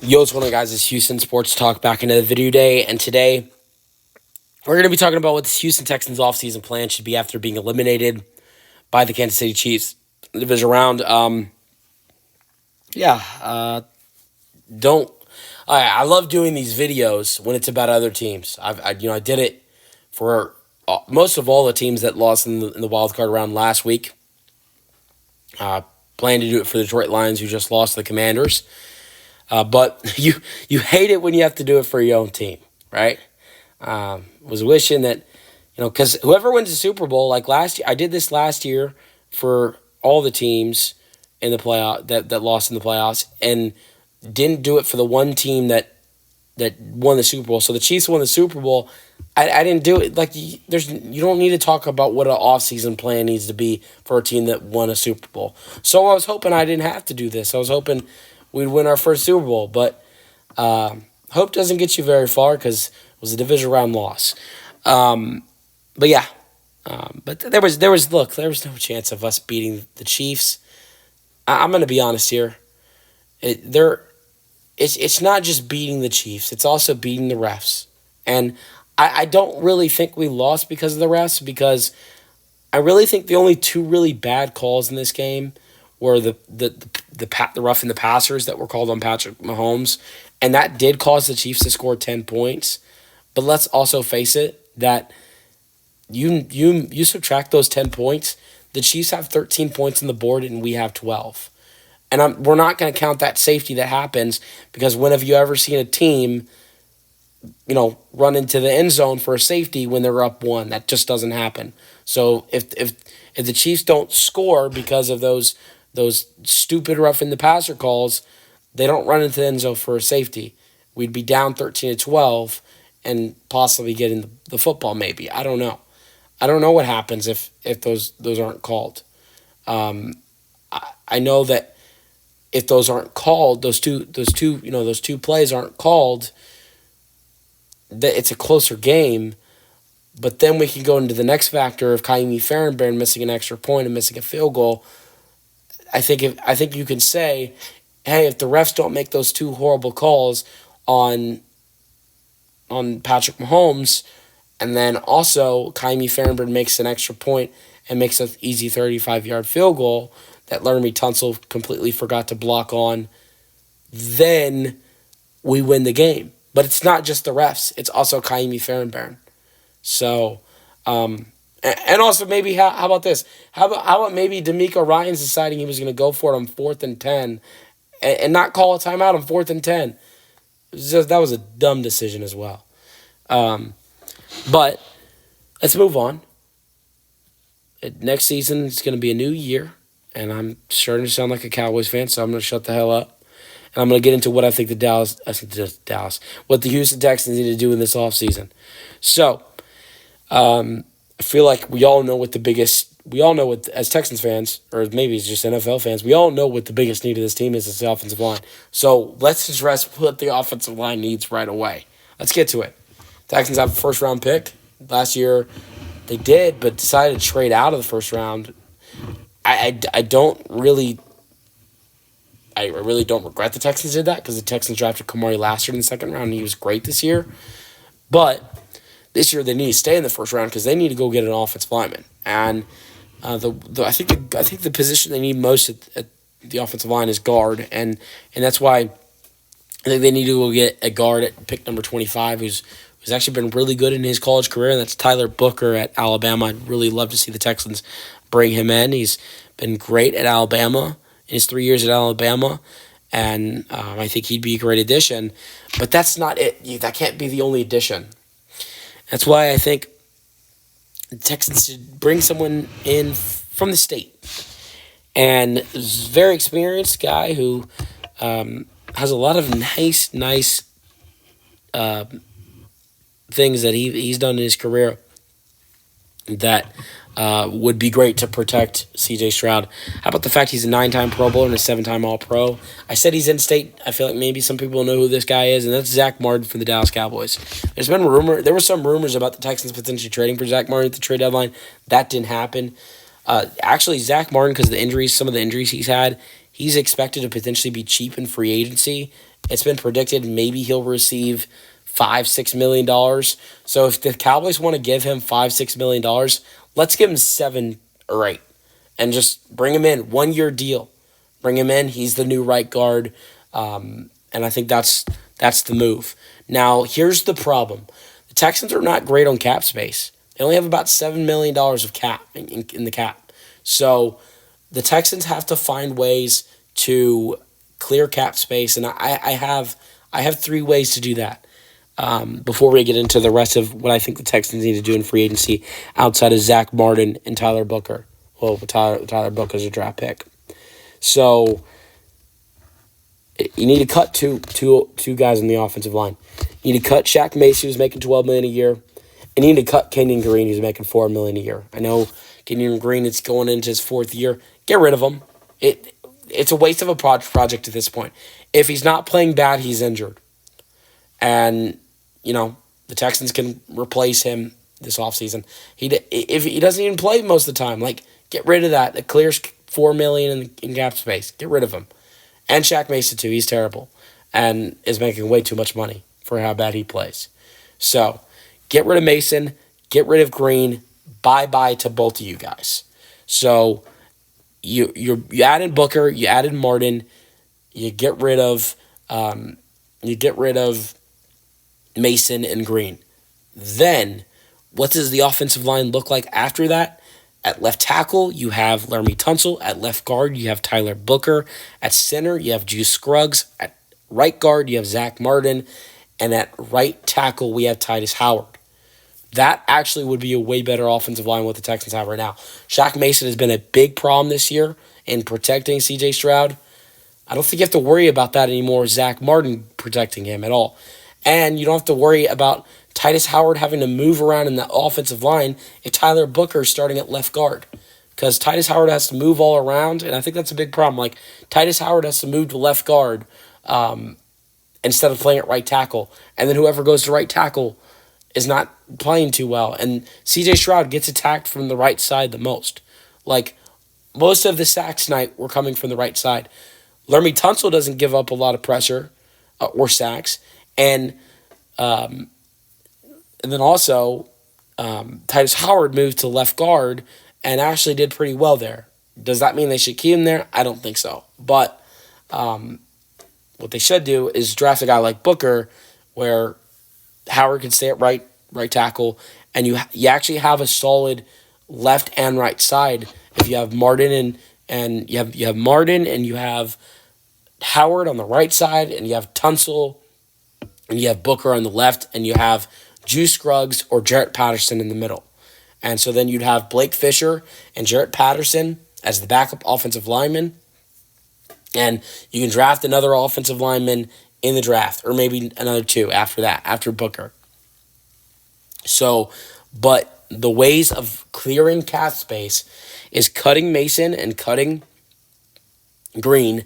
Yo, what's going on, guys? It's Houston Sports Talk back into the video day, and today we're going to be talking about what the Houston Texans offseason plan should be after being eliminated by the Kansas City Chiefs in the division round. Yeah, don't. I love doing these videos when it's about other teams. I did it for most of all the teams that lost in the wild card round last week. Plan to do it for the Detroit Lions, who just lost to the Commanders. But you hate it when you have to do it for your own team, right? Was wishing that, because whoever wins the Super Bowl, like last year, I did this last year for all the teams in the playoff that lost in the playoffs, and didn't do it for the one team that won the Super Bowl. So the Chiefs won the Super Bowl. I didn't do it. Like, you don't need to talk about what an offseason plan needs to be for a team that won a Super Bowl. So I was hoping I didn't have to do this. I was hoping we'd win our first Super Bowl, but hope doesn't get you very far because it was a division round loss. But yeah, but there was no chance of us beating the Chiefs. I'm going to be honest here. It's not just beating the Chiefs; it's also beating the refs. And I don't really think we lost because of the refs, because I really think the only two really bad calls in this game were the rough and the passers that were called on Patrick Mahomes, and that did cause the Chiefs to score 10 points. But let's also face it, that you subtract those 10 points, the Chiefs have 13 points on the board and we have 12. And we're not going to count that safety that happens, because when have you ever seen a team, run into the end zone for a safety when they're up one? That just doesn't happen. So if the Chiefs don't score because of those stupid roughing the passer calls, they don't run into the end zone for a safety, we'd be down 13-12 and possibly getting the football maybe. I don't know. I don't know what happens if those aren't called. I know that if those aren't called, those two plays aren't called, that it's a closer game. But then we can go into the next factor of Kaimi Farenbairn missing an extra point and missing a field goal. I think you can say, hey, if the refs don't make those two horrible calls on Patrick Mahomes, and then also Kaimi Farenbairn makes an extra point and makes an easy 35-yard field goal that Laramie Tunsil completely forgot to block on, then we win the game. But it's not just the refs; it's also Kaimi Farenbairn. So, and also maybe how about this? How about maybe D'Amico Ryans deciding he was going to go for it on 4th and 10, and not call a timeout on 4th and 10? That was a dumb decision as well. But let's move on. Next season is going to be a new year, and I'm starting to sound like a Cowboys fan, so I'm going to shut the hell up. And I'm going to get into what I think what the Houston Texans need to do in this offseason. So, I feel like we all know, as Texans fans, or maybe it's just NFL fans, we all know what the biggest need of this team is. It's the offensive line. So let's address what the offensive line needs right away. Let's get to it. Texans have a first-round pick. Last year they did, but decided to trade out of the first round. I really don't regret the Texans did that, because the Texans drafted Kamari last year in the second round, and he was great this year. But this year they need to stay in the first round because they need to go get an offensive lineman. And I think the position they need most at the offensive line is guard, and that's why I think they need to go get a guard at pick number 25, who's actually been really good in his college career, and that's Tyler Booker at Alabama. I'd really love to see the Texans bring him in. He's been great at Alabama in his 3 years at Alabama, and I think he'd be a great addition. But that's not it. That can't be the only addition. That's why I think the Texans should bring someone in from the state, and a very experienced guy who has a lot of nice things that he's done in his career that would be great to protect C.J. Stroud. How about the fact he's a 9-time Pro Bowler and a 7-time All-Pro? I said he's in state. I feel like maybe some people know who this guy is, and that's Zach Martin from the Dallas Cowboys. There were some rumors about the Texans potentially trading for Zach Martin at the trade deadline. That didn't happen. Actually, Zach Martin, because of some of the injuries he's had, he's expected to potentially be cheap in free agency it's been predicted maybe he'll receive $5-6 million. So if the Cowboys want to give him $5-6 million, let's give him 7 or 8 and just bring him in, 1 year deal. Bring him in. He's the new right guard, and I think that's the move. Now here's the problem: the Texans are not great on cap space. They only have about $7 million of cap in the cap. So the Texans have to find ways to clear cap space, and I have 3 ways to do that. Before we get into the rest of what I think the Texans need to do in free agency outside of Zach Martin and Tyler Booker. Well, Tyler Booker's a draft pick. So you need to cut two guys on the offensive line. You need to cut Shaq Mason, who's making $12 million a year, and you need to cut Kenyon Green, who's making $4 million a year. I know Kenyon Green is going into his 4th year. Get rid of him. It's a waste of a project at this point. If he's not playing bad, he's injured, and the Texans can replace him this offseason. If he doesn't even play most of the time, get rid of that. It clears $4 million in cap space. Get rid of him. And Shaq Mason too. He's terrible and is making way too much money for how bad he plays. So get rid of Mason. Get rid of Green. Bye to both of you guys. So you added Booker. You added Martin. You get rid of Mason and Green. Then what does the offensive line look like after that? At left tackle, you have Laremy Tunsil. At left guard, you have Tyler Booker. At center, you have Juice Scruggs. At right guard, you have Zach Martin. And at right tackle, we have Titus Howard. That actually would be a way better offensive line than what the Texans have right now. Shaq Mason has been a big problem this year in protecting C.J. Stroud. I don't think you have to worry about that anymore, Zach Martin protecting him at all. And you don't have to worry about Titus Howard having to move around in the offensive line if Tyler Booker is starting at left guard. Because Titus Howard has to move all around, and I think that's a big problem. Titus Howard has to move to left guard instead of playing at right tackle. And then whoever goes to right tackle is not playing too well. And C.J. Stroud gets attacked from the right side the most. Most of the sacks tonight were coming from the right side. Laremy Tunsil doesn't give up a lot of pressure or sacks. And then also, Titus Howard moved to left guard and actually did pretty well there. Does that mean they should keep him there? I don't think so. But what they should do is draft a guy like Booker, where Howard can stay at right tackle, and you actually have a solid left and right side. If you have Martin and you have Martin and you have Howard on the right side, and you have Tunsil and you have Booker on the left, and you have Juice Scruggs or Jarrett Patterson in the middle. And so then you'd have Blake Fisher and Jarrett Patterson as the backup offensive lineman. And you can draft another offensive lineman in the draft, or maybe another 2 after that, after Booker. So, but the ways of clearing cap space is cutting Mason and cutting Green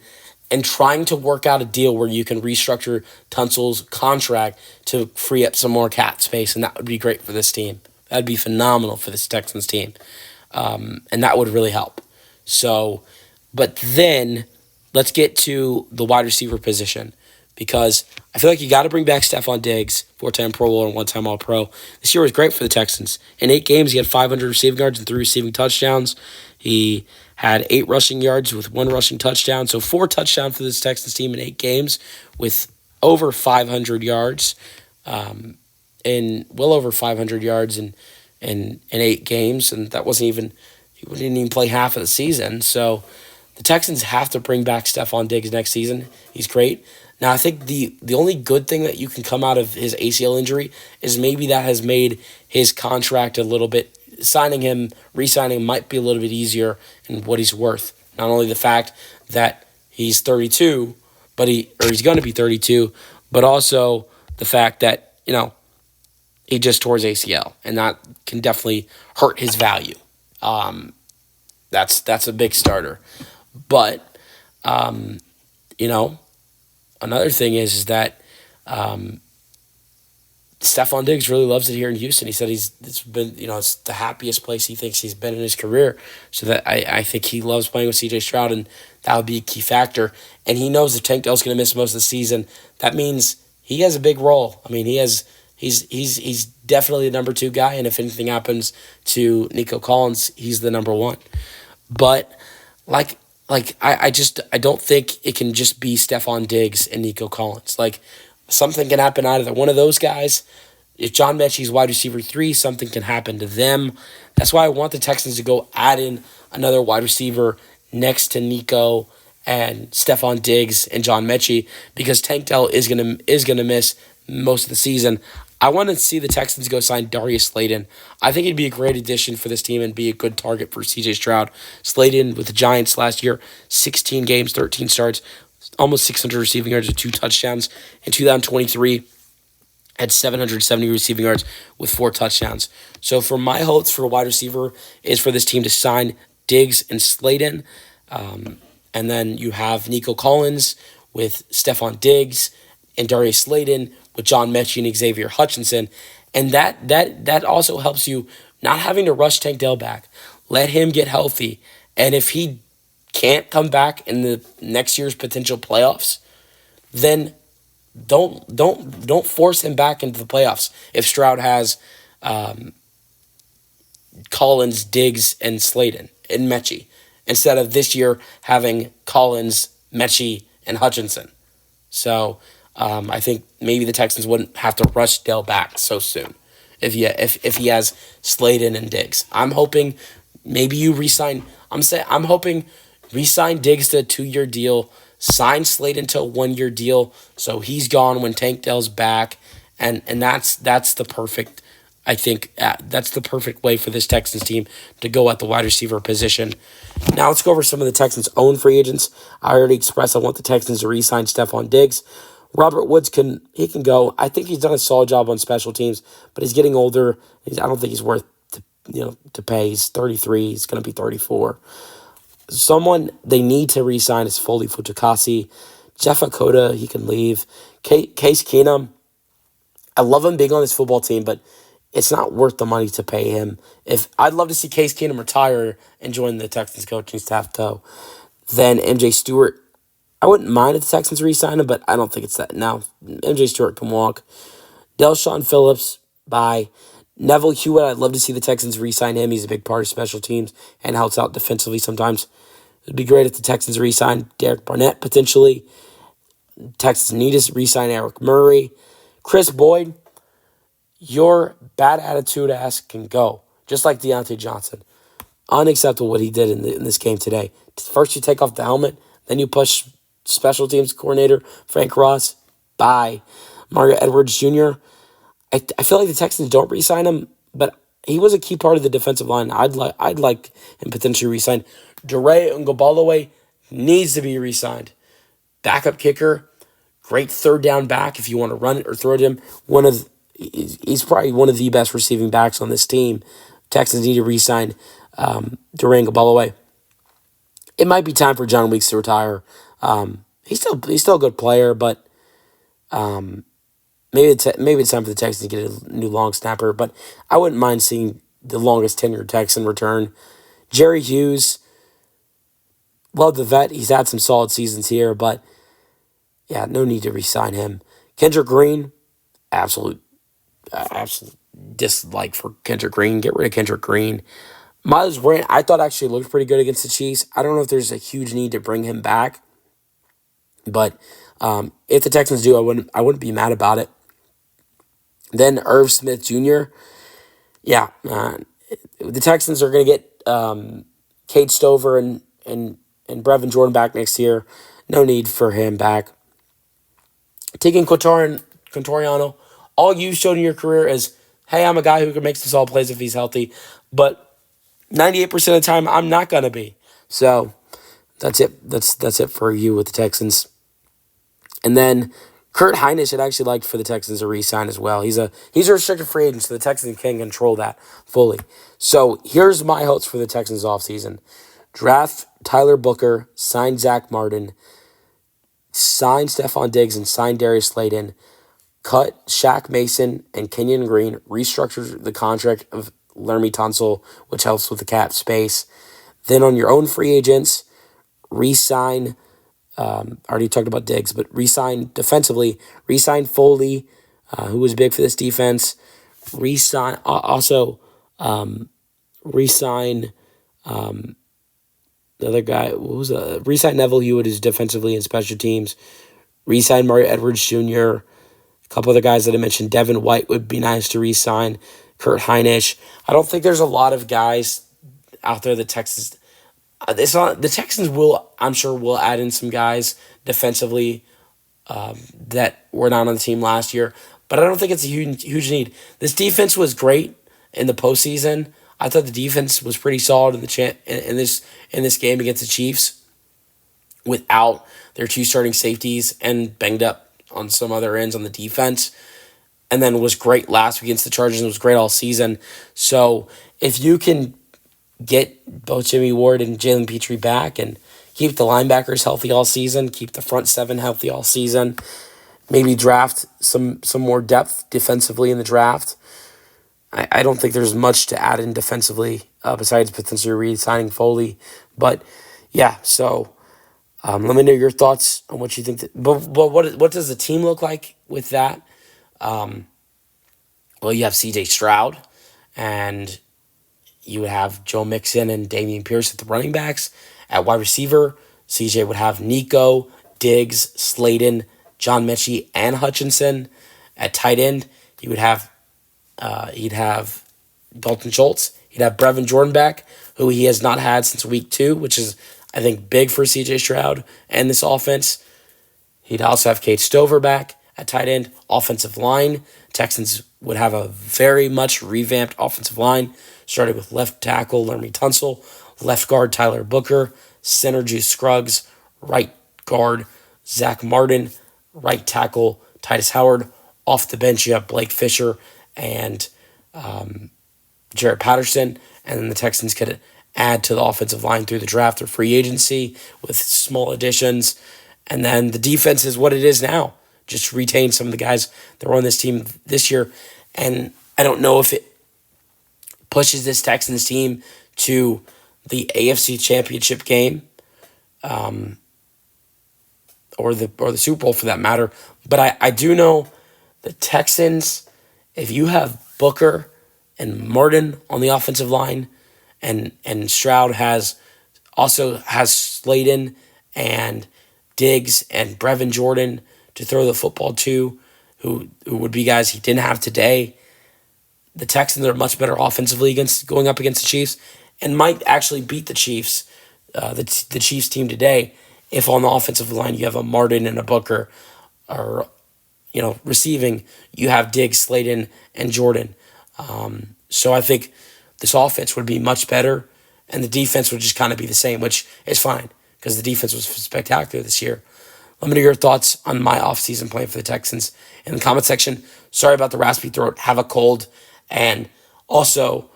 and trying to work out a deal where you can restructure Tunsil's contract to free up some more cap space, and that would be great for this team. That would be phenomenal for this Texans team, and that would really help. So, but then let's get to the wide receiver position, because I feel like you got to bring back Stephon Diggs, 4-time Pro Bowler and 1-time All-Pro. This year was great for the Texans. In 8 games, he had 500 receiving yards and 3 receiving touchdowns. He had 8 rushing yards with 1 rushing touchdown. So 4 touchdowns for this Texans team in 8 games with over 500 yards, and well over 500 yards in 8 games. And that wasn't even, he didn't even play half of the season. So the Texans have to bring back Stephon Diggs next season. He's great. Now, I think the only good thing that you can come out of his ACL injury is maybe that has made his contract a little bit, re-signing him might be a little bit easier in what he's worth. Not only the fact that he's 32, he's going to be 32, but also the fact that, he just tore his ACL, and that can definitely hurt his value. That's a big starter. But, another thing is that Stephon Diggs really loves it here in Houston. He said it's been, it's the happiest place he thinks he's been in his career. So that I think he loves playing with CJ Stroud, and that would be a key factor. And he knows if Tank Dell's going to miss most of the season, that means he has a big role. I mean, he's definitely the number two guy, and if anything happens to Nico Collins, he's the number one. But I don't think it can just be Stephon Diggs and Nico Collins. Like, something can happen out of one of those guys. If John Mechie's wide receiver 3, something can happen to them. That's why I want the Texans to go add in another wide receiver next to Nico and Stephon Diggs and John Mechie, because Tank Dell is gonna miss most of the season. I want to see the Texans go sign Darius Slayton. I think he'd be a great addition for this team and be a good target for CJ Stroud. Slayton with the Giants last year, 16 games, 13 starts, almost 600 receiving yards with 2 touchdowns. In 2023, had 770 receiving yards with 4 touchdowns. So for my hopes for a wide receiver is for this team to sign Diggs and Slayton. And then you have Nico Collins with Stephon Diggs and Darius Slayton with John Mechie and Xavier Hutchinson. And that also helps you not having to rush Tank Dell back. Let him get healthy. And if he can't come back in the next year's potential playoffs, then don't force him back into the playoffs. If Stroud has Collins, Diggs, and Slayton and Mechie, instead of this year having Collins, Mechie, and Hutchinson. So I think maybe the Texans wouldn't have to rush Dell back so soon if he has Slayton and Diggs. I'm hoping maybe you resign. I'm hoping resign Diggs to a 2-year deal, sign Slayton to a 1-year deal, so he's gone when Tank Dell's back, and that's the perfect. I think that's the perfect way for this Texans team to go at the wide receiver position. Now let's go over some of the Texans' own free agents. I already expressed I want the Texans to re-sign Stephon Diggs. Robert Woods can go. I think he's done a solid job on special teams, but he's getting older. I don't think he's worth to pay. He's 33. He's going to be 34. Someone they need to re-sign is Foley Futukasi. Jeff Okota, he can leave. Case Keenum, I love him being on this football team, but it's not worth the money to pay him. If I'd love to see Case Keenum retire and join the Texans coaching staff, though. Then MJ Stewart, I wouldn't mind if the Texans re-sign him, but I don't think it's that. Now, MJ Stewart can walk. Delshon Phillips, bye. Neville Hewitt, I'd love to see the Texans re-sign him. He's a big part of special teams and helps out defensively sometimes. It'd be great if the Texans re-sign Derek Barnett, potentially. Texans need to re-sign Eric Murray. Chris Boyd, your bad attitude ass can go, just like Deontay Johnson. Unacceptable what he did in this game today. First you take off the helmet, then you push special teams coordinator Frank Ross. Bye. Mario Edwards Jr., I feel like the Texans don't re-sign him, but he was a key part of the defensive line. I'd like him potentially re-signed. DeRay Ngabalawe needs to be re-signed. Backup kicker, great third down back if you want to run it or throw it to him. He's probably one of the best receiving backs on this team. Texans need to re-sign DeRay Ngabalawe. It might be time for John Weeks to retire. He's still a good player, but maybe it's time for the Texans to get a new long snapper. But I wouldn't mind seeing the longest tenured Texan return. Jerry Hughes, love the vet. He's had some solid seasons here, but yeah, no need to re-sign him. Kendrick Green, absolute dislike for Kendrick Green. Get rid of Kendrick Green. Miles Brandt, I thought actually looked pretty good against the Chiefs. I don't know if there's a huge need to bring him back, but if the Texans do, I wouldn't be mad about it. Then Irv Smith Jr. Yeah, the Texans are going to get Cade Stover and Brevin Jordan back next year. No need for him back. Taking Quintoriano, all you showed in your career is, hey, I'm a guy who can make this all plays if he's healthy, but 98% of the time I'm not going to be. So that's it. That's it for you with the Texans. And then Kurt Hinish had actually liked for the Texans to re-sign as well. He's a restricted free agent, so the Texans can control that fully. So here's my hopes for the Texans offseason. Draft Tyler Booker, sign Zach Martin, sign Stephon Diggs, and sign Darius Slayton. cut Shaq Mason and Kenyon Green, restructure the contract of Laramie Tunsil, which helps with the cap space. Then on your own free agents, re-sign, I already talked about Diggs, but re-sign defensively, re-sign Foley, who was big for this defense, re-sign, also re-sign the other guy, re-sign Neville Hewitt, who's defensively and special teams, re-sign Mario Edwards Jr., a couple other guys that I mentioned. Devin White would be nice to re-sign. Kurt Heinisch. I don't think there's a lot of guys out there that Texans. The Texans will, I'm sure, will add in some guys defensively that were not on the team last year. But I don't think it's a huge need. This defense was great in the postseason. I thought the defense was pretty solid in this game against the Chiefs without their two starting safeties and banged up on some other ends on the defense, and then was great last week against the Chargers and was great all season. So if you can get both Jimmy Ward and Jalen Petrie back and keep the linebackers healthy all season, keep the front seven healthy all season, maybe draft some more depth defensively in the draft, I don't think there's much to add in defensively besides potentially re-signing Foley. But yeah, so let me know your thoughts on what you think. But what does the team look like with that? Well, you have C.J. Stroud, and you would have Joe Mixon and Dameon Pierce at the running backs. At wide receiver, C.J. would have Nico, Diggs, Slayton, John Mechie, and Hutchinson. At tight end, you would have he'd have Dalton Schultz. He'd have Brevin Jordan back, who he has not had since week 2, which is, I think, big for C.J. Stroud and this offense. He'd also have Kate Stover back at tight end. Offensive line, Texans would have a very much revamped offensive line, starting with left tackle Laramie Tunsil, left guard Tyler Booker, center Juice Scruggs, right guard Zach Martin, right tackle Titus Howard. Off the bench, you have Blake Fisher and Jarrett Patterson, and then the Texans could add to the offensive line through the draft or free agency with small additions. And then the defense is what it is now. Just retain some of the guys that were on this team this year. And I don't know if it pushes this Texans team to the AFC Championship game or the Super Bowl for that matter. But I do know the Texans, if you have Booker and Martin on the offensive line, and Stroud has Slayton and Diggs and Brevin Jordan to throw the football to, who would be guys he didn't have today. The Texans are much better offensively going up against the Chiefs, and might actually beat the Chiefs, the Chiefs team today, if on the offensive line you have a Martin and a Booker, or receiving you have Diggs, Slayton, and Jordan. So I think this offense would be much better, and the defense would just kind of be the same, which is fine because the defense was spectacular this year. Let me know your thoughts on my offseason plan for the Texans in the comment section. Sorry about the raspy throat. Have a cold. And also,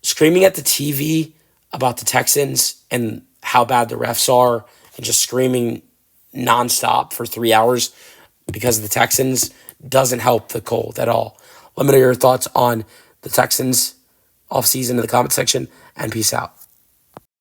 screaming at the TV about the Texans and how bad the refs are, and just screaming nonstop for 3 hours because of the Texans doesn't help the cold at all. Let me know your thoughts on the Texans offseason in the comment section, and peace out.